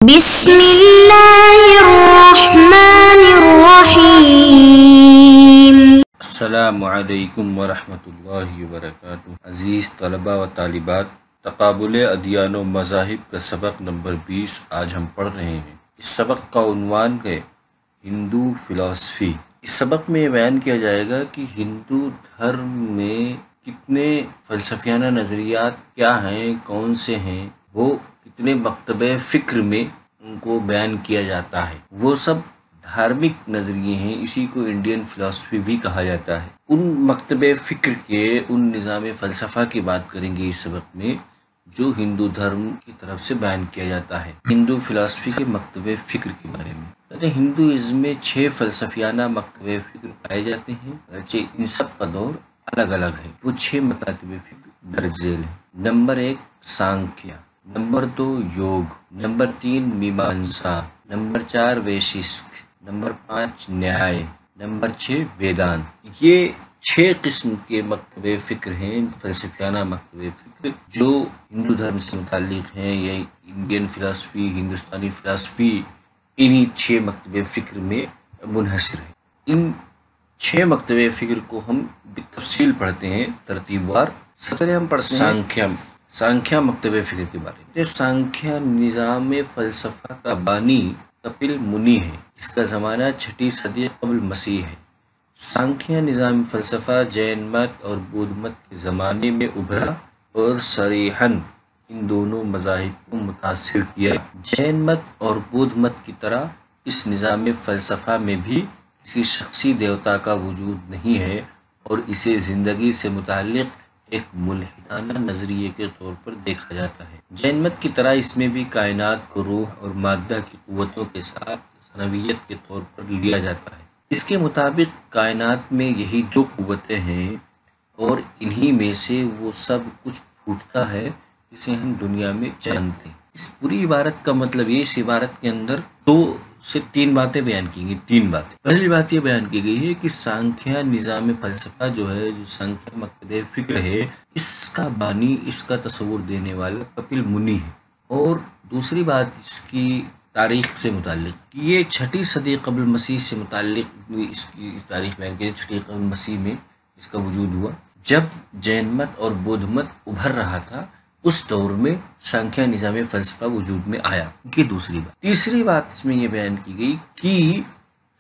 بسم اللہ الرحمن الرحیم۔ السلام علیکم ورحمۃ اللہ وبرکاتہ۔ عزیز طلباء و طالبات، تقابل ادیان و مذاہب کا سبق نمبر 20 آج ہم پڑھ رہے ہیں۔ اس سبق کا عنوان ہے ہندو فلسفی۔ اس سبق میں یہ بیان کیا جائے گا کہ ہندو دھرم میں کتنے فلسفیانہ نظریات کیا ہیں، کون سے ہیں، وہ کتنے مکتبہ فکر میں ان کو بیان کیا جاتا ہے۔ وہ سب دھارمک نظریے ہیں، اسی کو انڈین فلسفی بھی کہا جاتا ہے۔ ان مکتبہ فکر کے ان نظام فلسفہ کی بات کریں گے اس سبق میں جو ہندو دھرم کی طرف سے بیان کیا جاتا ہے۔ ہندو فلسفی کے مکتبہ فکر کے بارے میں ہندوازم میں 6 فلسفیانہ مکتبہ فکر پائے جاتے ہیں، اگرچہ ان سب کا دور الگ الگ ہے۔ وہ 6 مکاتب فکر درج ذیل ہیں۔ Number 1 Samkhya, number 2 Yoga, number 3 Mimamsa, number 4 Vaisheshika, number 5 Nyaya, number 6 Vedanta. یہ 6 قسم کے مکتبہ فکر ہیں، فلسفیانہ مکتبہ فکر جو ہندو دھرم سے متعلق ہیں، یا انڈین فلسفی، ہندوستانی فلسفی انہی 6 مکتبہ فکر میں منحصر ہے۔ ان 6 مکتبہ فکر کو ہم بالتفصیل پڑھتے ہیں ترتیب وار۔ سب سے پہلے ہم پڑھتے ہیں سانکھیہ مکتبہ فکر کے بارے میں۔ سانکھیہ نظام فلسفہ کا بانی کپل منی ہے۔ اس کا زمانہ 6 صدی قبل مسیح ہے۔ سانکھیہ نظام فلسفہ جین مت اور بدھ مت کے زمانے میں ابھرا اور صریحاً ان دونوں مذاہب کو متاثر کیا۔ جین مت اور بدھ مت کی طرح اس نظام فلسفہ میں بھی کسی شخصی دیوتا کا وجود نہیں ہے اور اسے زندگی سے متعلق ایک ملحدانہ نظریے کے طور پر دیکھا جاتا ہے۔ جین مت کی طرح اس میں بھی کائنات کو روح اور مادہ کی قوتوں کے ساتھ ثنویت کے طور پر لیا جاتا ہے۔ اس کے مطابق کائنات میں یہی 2 قوتیں ہیں اور انہی میں سے وہ سب کچھ پھوٹتا ہے جسے ہم دنیا میں جانتے ہیں۔ اس پوری عبارت کا مطلب یہ، اس عبارت کے اندر 2 سے 3 باتیں بیان کی گئی۔ 3 باتیں۔ پہلی بات یہ بیان کی گئی ہے کہ سانکھیہ نظام فلسفہ جو ہے، جو سانکھیہ مکتبہ فکر ہے، اس کا بانی، اس کا تصور دینے والا کپل منی ہے۔ اور دوسری بات اس کی تاریخ سے متعلق کہ یہ 6 صدی قبل مسیح سے متعلق اس کی تاریخ بیان کی، 6 قبل مسیح میں اس کا وجود ہوا، جب جین مت اور بدھ مت ابھر رہا تھا۔ اس دور میں سانکھیہ نظام فلسفہ وجود میں آیا۔ یہ دوسری بات۔ تیسری بات اس میں یہ بیان کی گئی کہ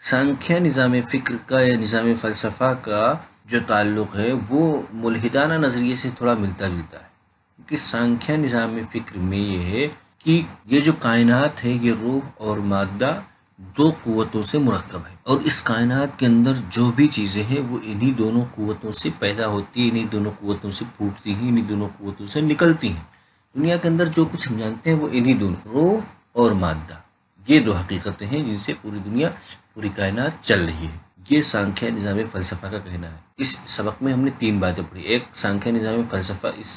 سانکھیہ نظام فکر کا یا نظام فلسفہ کا جو تعلق ہے وہ ملحدانہ نظریے سے تھوڑا ملتا جلتا ہے، کیونکہ سانکھیہ نظام فکر میں یہ ہے کہ یہ جو کائنات ہے یہ روح اور مادہ 2 قوتوں سے مرکب ہے، اور اس کائنات کے اندر جو بھی چیزیں ہیں وہ انہی دونوں قوتوں سے پیدا ہوتی ہیں، انہی دونوں قوتوں سے پھوٹتی ہیں، انہی دونوں قوتوں سے نکلتی ہیں۔ دنیا کے اندر جو کچھ ہم جانتے ہیں وہ انہی دونوں روح اور مادہ، یہ 2 حقیقتیں ہیں جن سے پوری دنیا، پوری کائنات چل رہی ہے۔ یہ سانکھیہ نظام فلسفہ کا کہنا ہے۔ اس سبق میں ہم نے 3 باتیں پڑھی۔ ایک، سانکھیہ نظام فلسفہ، اس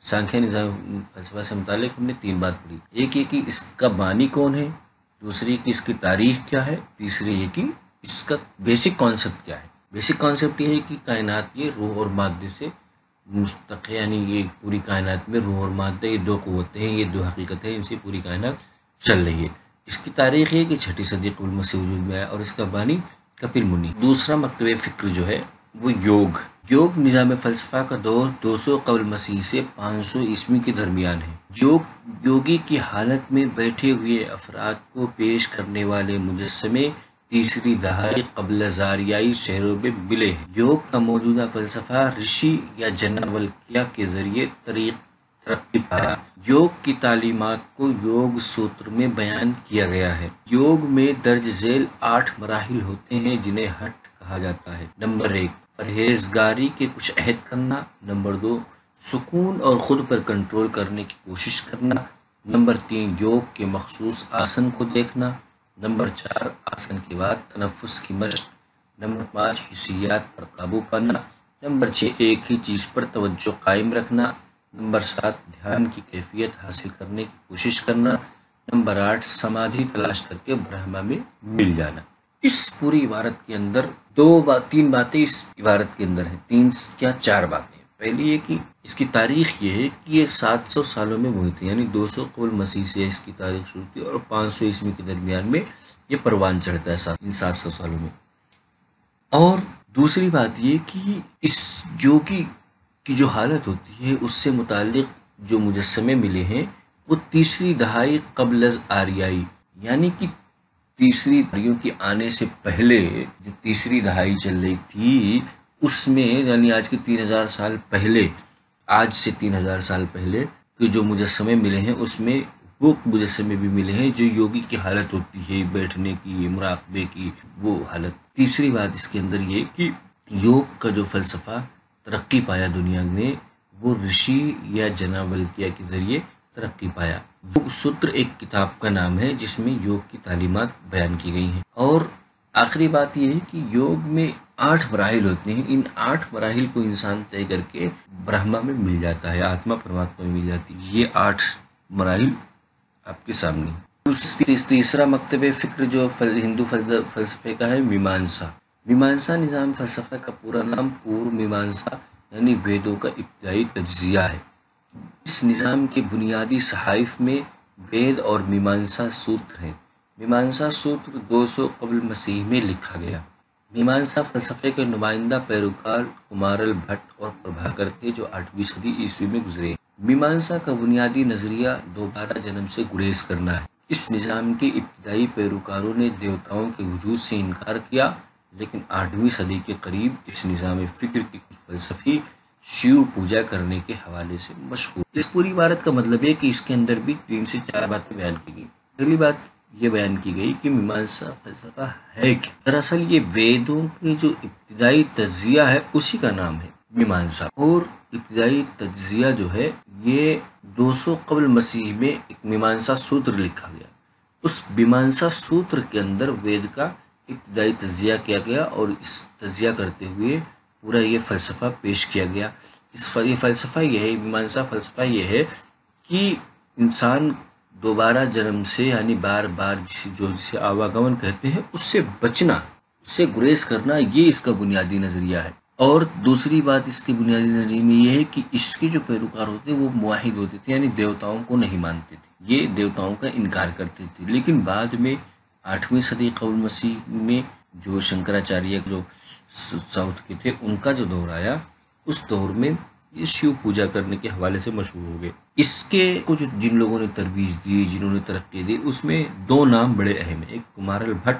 سانکھیہ نظام فلسفہ سے متعلق ہم نے 3 بات پڑھی۔ ایک یہ کہ اس کا بانی کون ہے، دوسری کہ اس کی تاریخ کیا ہے، تیسری یہ کہ اس کا بیسک کانسیپٹ کیا ہے۔ بیسک کانسیپٹ یہ ہے کہ کائنات یہ روح اور مادے سے مستقل، یعنی یہ پوری کائنات میں روح اور مادہ یہ 2 قوتیں ہیں، یہ 2 حقیقتیں ہیں، ان سے پوری کائنات چل رہی ہے۔ اس کی تاریخ یہ کہ 6 صدی قبل مسیح وجود میں آیا اور اس کا بانی کپل منی۔ دوسرا مکتبہ فکر جو ہے وہ یوگ نظام فلسفہ کا دور 200 قبل مسیح سے 500 عیسوی کے درمیان ہے۔ یوگی کی حالت میں بیٹھے ہوئے افراد کو پیش کرنے والے مجسمے 3 دہائی قبل ازاریائی شہروں میں ملے ہیں۔ یوگ کا موجودہ فلسفہ رشی یا جناولکیا کے ذریعے ترقی پایا۔ یوگ کی تعلیمات کو یوگ سوتر میں بیان کیا گیا ہے۔ یوگ میں درج ذیل 8 مراحل ہوتے ہیں جنہیں ہٹھ کہا جاتا ہے۔ نمبر 1 پرہیزگاری کے کچھ عہد کرنا، نمبر 2 سکون اور خود پر کنٹرول کرنے کی کوشش کرنا، نمبر 3 یوگ کے مخصوص آسن کو دیکھنا، نمبر 4 آسن کے بعد تنفس کی مشق، نمبر 5 حسیات پر قابو پانا، نمبر 6 ایک ہی چیز پر توجہ قائم رکھنا، نمبر 7 دھیان کی کیفیت حاصل کرنے کی کوشش کرنا، نمبر 8 سمادھی تلاش کر کے برہما میں مل جانا۔ اس پوری عبارت کے اندر 3 باتیں اس عبارت کے اندر ہیں، 4 باتیں۔ پہلی یہ کہ اس کی تاریخ یہ ہے کہ یہ 700 سالوں میں ہوئی تھی، یعنی 200 قبل مسیح سے اس کی تاریخ شروع تھی اور 500 عیسوی کے درمیان میں یہ پروان چڑھتا ہے ان 700 سالوں میں۔ اور دوسری بات یہ کہ اس یوگی کی جو حالت ہوتی ہے اس سے متعلق جو مجسمے ملے ہیں وہ تیسری دہائی قبل از آریائی، یعنی کہ تیسری دہائیوں کے آنے سے پہلے جو تیسری دہائی چل رہی تھی اس میں، یعنی آج کے 3000 سال پہلے، آج سے 3000 سال پہلے کے جو مجسمے ملے ہیں اس میں وہ مجسمے بھی ملے ہیں جو یوگی کی حالت ہوتی ہے، بیٹھنے کی، مراقبے کی وہ حالت۔ تیسری بات اس کے اندر یہ کہ یوگ کا جو فلسفہ ترقی پایا دنیا میں وہ رشی یا جناولکیا کے ذریعے ترقی پایا۔ یوگ سوتر ایک کتاب کا نام ہے جس میں یوگ کی تعلیمات بیان کی گئی ہیں۔ اور آخری بات یہ ہے کہ یوگ میں 8 مراحل ہوتے ہیں، ان 8 مراحل کو انسان طے کر کے برہما میں مل جاتا ہے، آتما پرماتما میں مل جاتی ہے۔ یہ 8 مراحل آپ کے سامنے۔ تیسرا مکتب فکر جو ہندو فلسفے کا ہے میمانسا۔ میمانسا نظام فلسفہ کا پورا نام پورو میمانسا یعنی ویدوں کا ابتدائی تجزیہ ہے۔ اس نظام کے بنیادی صحائف میں وید اور میمانسا سوتر ہیں۔ میمانسا سوتر 200 قبل مسیح میں لکھا گیا۔ میمانسا فلسفے کے نمائندہ پیروکار کمارل بھٹ اور پربھاکر تھے جو 8ویں صدی عیسوی میں گزرے۔ میمانسا کا بنیادی نظریہ دوبارہ جنم سے گریز کرنا ہے۔ اس نظام کے ابتدائی پیروکاروں نے دیوتاؤں کے وجود سے انکار کیا، لیکن 8ویں صدی کے قریب اس نظام فکر کی کچھ فلسفی شیو پوجا کرنے کے حوالے سے مشہور۔ اس پوری عبارت کا مطلب ہے کہ اس کے اندر بھی 3 سے 4 باتیں بیان کی گئی۔ پہلی بات یہ بیان کی گئی کہ میمانسا فلسفہ ہے کہ دراصل یہ ویدوں کے جو ابتدائی تجزیہ ہے اسی کا نام ہے میمانسا، اور ابتدائی تجزیہ جو ہے یہ 200 قبل مسیح میں ایک میمانسا سوتر لکھا گیا۔ اس میمانسا سوتر کے اندر وید کا ابتدائی تجزیہ کیا گیا اور اس تجزیہ کرتے ہوئے پورا یہ فلسفہ پیش کیا گیا۔ یہ فلسفہ یہ ہے، میمانسا فلسفہ یہ ہے کہ انسان دوبارہ جنم سے یعنی بار بار جسے آواگمن کہتے ہیں اس سے بچنا، اس سے گریز کرنا، یہ اس کا بنیادی نظریہ ہے۔ اور دوسری بات اس کے بنیادی نظریے میں یہ ہے کہ اس کے جو پیروکار ہوتے وہ موحد ہوتے تھے، یعنی دیوتاؤں کو نہیں مانتے تھے، یہ دیوتاؤں کا انکار کرتے تھے۔ لیکن بعد میں 8ویں صدی قبل مسیح میں جو شنکراچاریہ جو ساؤتھ کے تھے ان کا جو دور آیا، اس دور میں یہ شیو پوجا کرنے کے حوالے سے مشہور ہو گئے۔ اس کے کچھ جن لوگوں نے ترویج دی، جنہوں نے ترقی دی، اس میں 2 نام بڑے اہم ہیں، ایک کمارل بھٹ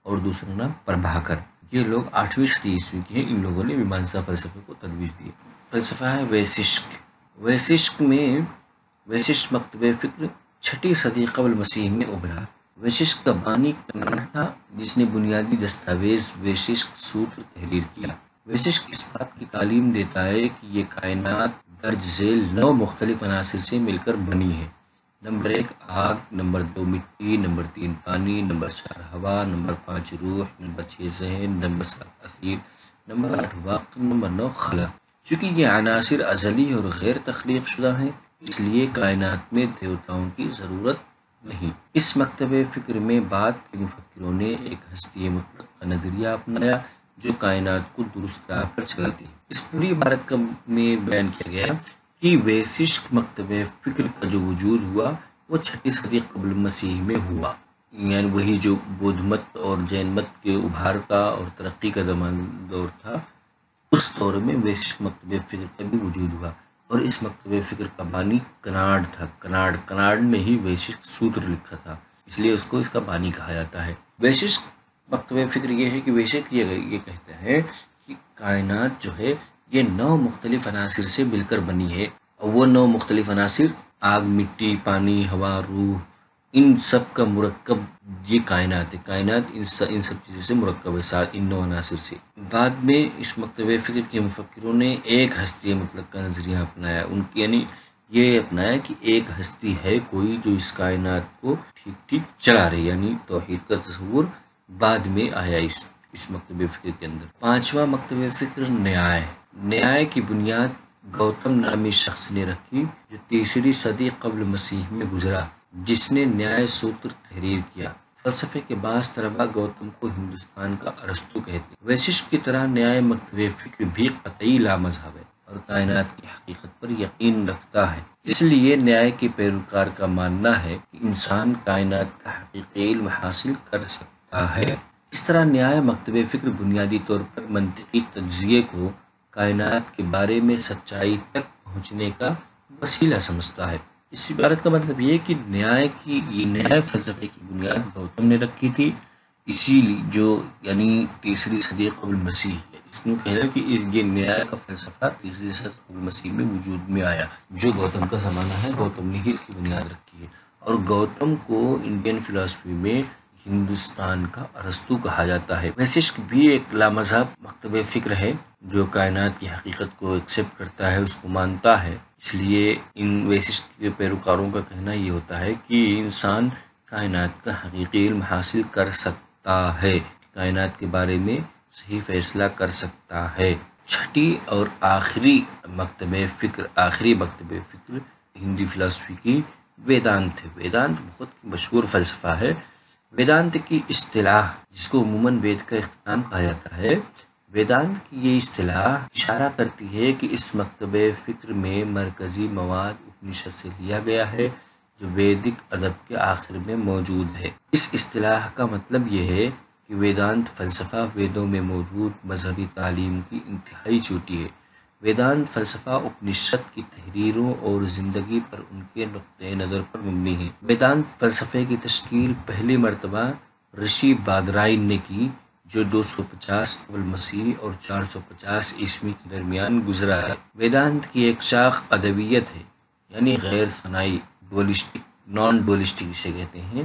اور دوسرا نام پربھاکر۔ یہ لوگ 8ویں صدی عیسوی کے ہیں، ان لوگوں نے میمانسا فلسفے کو ترویج دی۔ فلسفہ ہے ویششک۔ ویششک مکتب فکر 6ٹی صدی قبل مسیح میں ابھرا۔ ویششک کا بانی کناڈ تھا جس نے بنیادی دستاویز ویششک سوتر تحریر کیا۔ ویششک اس بات کی تعلیم دیتا ہے کہ یہ کائنات درج ذیل 9 مختلف عناصر سے مل کر بنی ہے۔ نمبر 1 آگ، نمبر 2 مٹی، نمبر 3 پانی، نمبر 4 ہوا، نمبر 5 روح، نمبر 6 ذہن، نمبر 7 اثیر، نمبر 8 وقت، نمبر 9 خلا۔ چونکہ یہ عناصر ازلی اور غیر تخلیق شدہ ہیں اس لیے کائنات میں دیوتاؤں کی ضرورت نہیں۔ اس مکتب فکر میں بعد کے مفکروں نے ایک ہستی مطلق کا نظریہ اپنایا جو کائنات کو درست راہ پر چلاتی ہے۔ اس پوری عبارت میں بیان کیا گیا کہ ویششک مکتب فکر کا جو وجود ہوا وہ 6ٹی صدی قبل مسیح میں ہوا، یعنی وہی جو بدھ مت اور جین مت کے ابھار کا اور ترقی کا دور تھا، اس دور میں ویششک مکتب فکر کا بھی وجود ہوا۔ اور اس مکتب فکر کا بانی کناڈ تھا۔ کناڈ میں ہی ویششک سوتر لکھا تھا، اس لیے اس کو اس کا بانی کہا جاتا ہے۔ ویششک مکتب فکر یہ ہے کہ ویششک یہ کہتا ہے کہ کائنات جو ہے یہ 9 مختلف عناصر سے مل کر بنی ہے، اور وہ 9 مختلف عناصر آگ، مٹی، پانی، ہوا، روح، ان سب کا مرکب یہ کائنات ہے۔ کائنات ان سب چیزوں سے مرکب ہے، ساتھ ان 9 عناصر سے۔ بعد میں اس مکتب فکر کے مفکروں نے ایک ہستی مطلق کا نظریہ اپنایا، یعنی یہ اپنایا کہ ایک ہستی ہے کوئی جو اس کائنات کو ٹھیک چلا رہی، یعنی توحید کا تصور بعد میں آیا اس مکتب فکر کے اندر۔ 5واں مکتب فکر نیائے کی بنیاد گوتم نامی شخص نے رکھی جو 3ری صدی قبل مسیح میں گزرا، جس نے نیائے سوتر تحریر کیا۔ فلسفے کے بعض طلباء گوتم کو ہندوستان کا ارسطو کہتے ہیں۔ ویششک کی طرح نیائے مکتب فکر بھی قطعی لا مذہب ہے اور کائنات کی حقیقت پر یقین رکھتا ہے۔ اس لیے نیائے کے پیروکار کا ماننا ہے کہ انسان کائنات کا حقیقی علم حاصل کر سکتا ہے۔ اس طرح نیائے مکتب فکر بنیادی طور پر منطقی تجزیے کو کائنات کے بارے میں سچائی تک پہنچنے کا وسیلہ سمجھتا ہے۔ اس عبارت کا مطلب یہ ہے کہ نیائے فلسفے کی بنیاد گوتم نے رکھی تھی، اسی لیے جو یعنی تیسری صدی قبل مسیح ہے۔ اس نے کہا کہ یہ نیائے کا فلسفہ تیسری صدی قبل مسیح میں وجود میں آیا، جو گوتم کا زمانہ ہے، گوتم نے ہی اس کی بنیاد رکھی ہے۔ اور گوتم کو انڈین فلسفی میں ہندوستان کا ارسطو کہا جاتا ہے۔ ویششٹ بھی ایک لامذہب مکتب فکر ہے جو کائنات کی حقیقت کو ایکسیپٹ کرتا ہے، اس کو مانتا ہے۔ اس لیے ان ویششٹ کے پیروکاروں کا کہنا یہ ہوتا ہے کہ انسان کائنات کا حقیقی علم حاصل کر سکتا ہے، کائنات کے بارے میں صحیح فیصلہ کر سکتا ہے۔ چھٹی اور آخری مکتب فکر ہندی فلسفی کی ویدانت ہے۔ ویدانت بہت مشہور فلسفہ ہے۔ ویدانت کی اصطلاح، جس کو عموماً وید کا اختتام کہا جاتا ہے، ویدانت کی یہ اصطلاح اشارہ کرتی ہے کہ اس مکتب فکر میں مرکزی مواد اپنشد سے لیا گیا ہے جو ویدک ادب کے آخر میں موجود ہے۔ اس اصطلاح کا مطلب یہ ہے کہ ویدانت فلسفہ ویدوں میں موجود مذہبی تعلیم کی انتہائی چوٹی ہے۔ ویدانت فلسفہ اپنشد کی تحریروں اور زندگی پر ان کے نقطۂ نظر پر مبنی ہے۔ ویدانت فلسفے کی تشکیل پہلی مرتبہ رشی بادرائن نے کی، جو 250 قبل مسیح اور 450 عیسوی کے درمیان گزرا ہے۔ ویدانت کی ایک شاخ ادبیت ہے، یعنی غیر صناعی، نان ڈوئلسٹک جسے کہتے ہیں،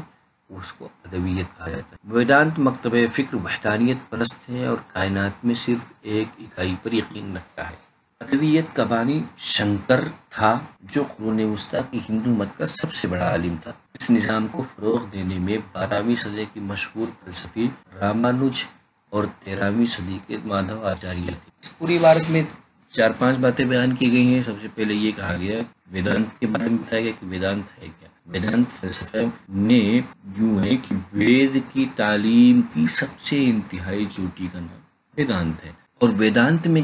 اس کو ادبیت کہا جاتا ہے۔ ویدانت مکتب فکر وحدانیت پرست ہے اور کائنات میں صرف ایک اکائی پر یقین رکھتا ہے۔ ادبیت کا بانی شنکر تھا، جو قرون وسطیٰ کی ہندو مت کا سب سے بڑا عالم تھا۔ اس نظام کو فروغ دینے میں 12ویں صدی کی مشہور فلسفی رامانج اور 13ویں صدی کے مادھو آچاریہ تھے۔ اس پوری عبارت میں 4-5 باتیں بیان کی گئی ہیں۔ سب سے پہلے یہ کہا گیا ویدانت کے بارے میں بتایا گیا کہ ویدانت ہے کیا۔ ویدانت فلسفہ میں یوں ہے کہ وید کی تعلیم کی سب سے انتہائی چوٹی کا نام ویدانت ہے، اور ویدانت میں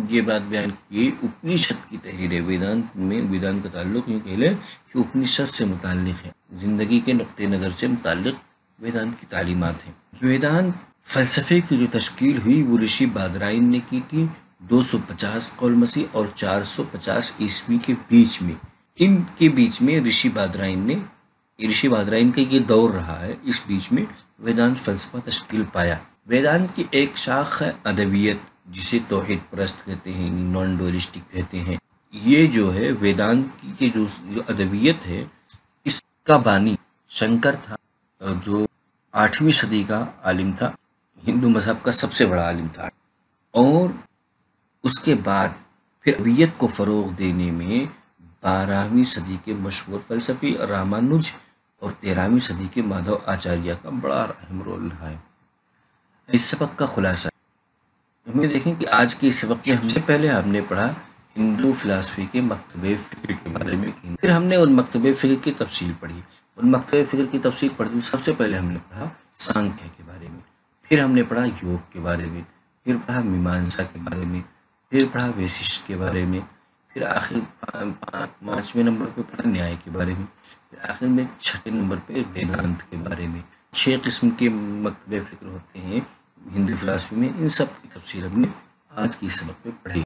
یہ بات بیان کی اپنشد کی تحریر ہے۔ ویدانت کا تعلق یوں کہہ لیں کہ اپنشد سے متعلق ہے، زندگی کے نقطۂ نظر سے متعلق ویدانت کی تعلیمات ہیں۔ ویدانت فلسفے کی جو تشکیل ہوئی وہ رشی بادرائن نے کی تھی 250 قبل مسیح اور 450 عیسوی کے بیچ میں۔ ان کے بیچ میں رشی بادرائن کا یہ دور رہا ہے، اس بیچ میں ویدانت فلسفہ تشکیل پایا۔ ویدانت کی ایک شاخ ہے ادبیت، جسے توحید پرست کہتے ہیں، نان ڈوئلسٹک کہتے ہیں۔ یہ جو ہے ویدانت کی جو ادبیت ہے، اس کا بانی شنکر تھا، جو 8ویں صدی کا عالم تھا، ہندو مذہب کا سب سے بڑا عالم تھا۔ اور اس کے بعد پھر ادبیت کو فروغ دینے میں 12ویں صدی کے مشہور فلسفی رامانج اور 13ویں صدی کے مادھو آچاریہ کا بڑا اہم رول رہا ہے۔ اس سبق کا خلاصہ ہمیں دیکھیں کہ آج کے اس سبق میں ہم نے پڑھا ہندو فلسفی کے مکتب فکر کے بارے میں، پھر ہم نے ان مکتب فکر کی تفصیل پڑھی۔ ان مکتب فکر کی تفصیل پڑھی سب سے پہلے ہم نے پڑھا سانکھیہ کے بارے میں، پھر ہم نے پڑھا یوگ کے بارے میں، پھر پڑھا میمانسا کے بارے میں، پھر پڑھا ویششٹ کے بارے میں، پھر آخر 5ویں نمبر پہ پڑھا نیائے کے بارے میں، پھر آخر میں 6 نمبر پہ ویدانت کے بارے میں۔ 6 قسم کے مکتب فکر ہوتے ہیں ہندو فلسفی میں، ان سب کی تفصیل ہم نے آج کی سبق میں پڑھی۔